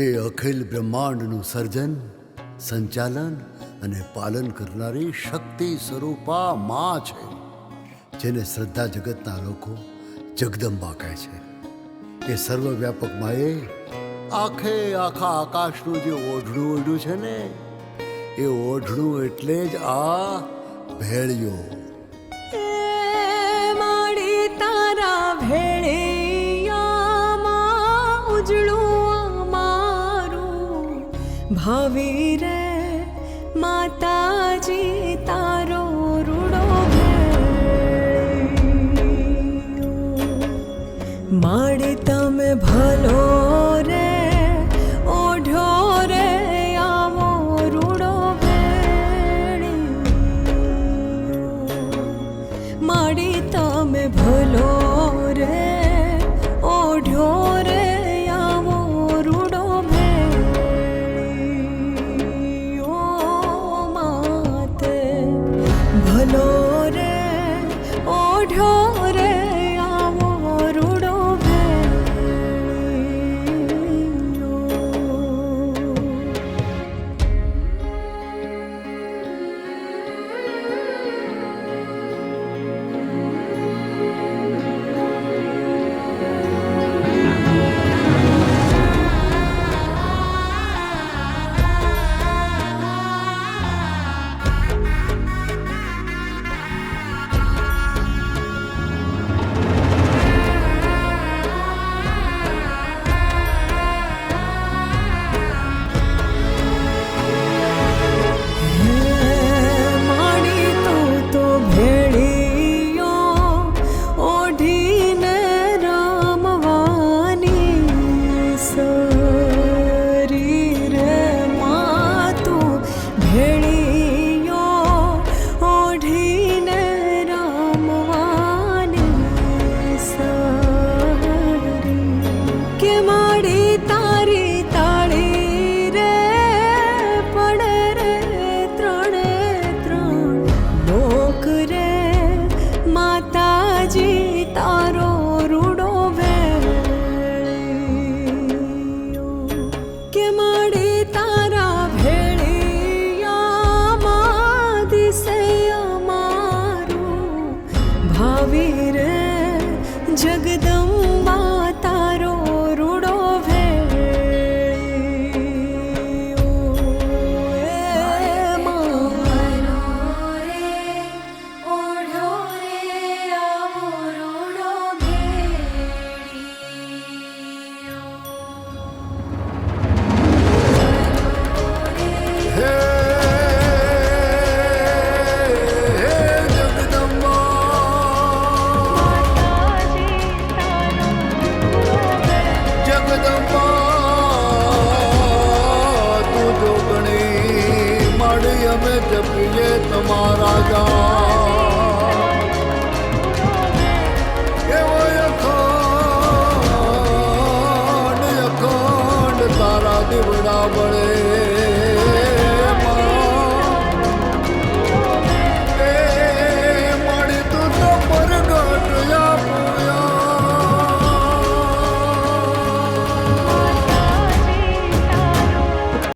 એ અખિલ બ્રહ્માંડનું સર્જન, સંચાલન અને પાલન કરનારી શક્તિ સ્વરૂપા માં છે, જેને શ્રદ્ધા જગતના લોકો જગદંબા કહે છે. એ સર્વવ્યાપક માએ આખા આકાશનું જે ઓઢણું ઓઢ્યું છે ને, એ ઓઢણું એટલે જ આ ભેળિયો. માડી તારા ભેળિયામાં ઉજળું મારું ભાવિ રે માતાજી તારો રૂડો ભેળિયો. માડી તમે ભલો રે ઓઢો રે આવો રૂડો માડી તમે ભલો રે ઓઢો રે આવો રૂડો ભેળિયો. માતે ભલો રે ઓઢો રે આવો રૂડો ભેળિયો. તારો રૂડો ભેળિયો કે માડી તારા ભેળિયામાં દિશે અમારું ભાવિ રે જગદંબા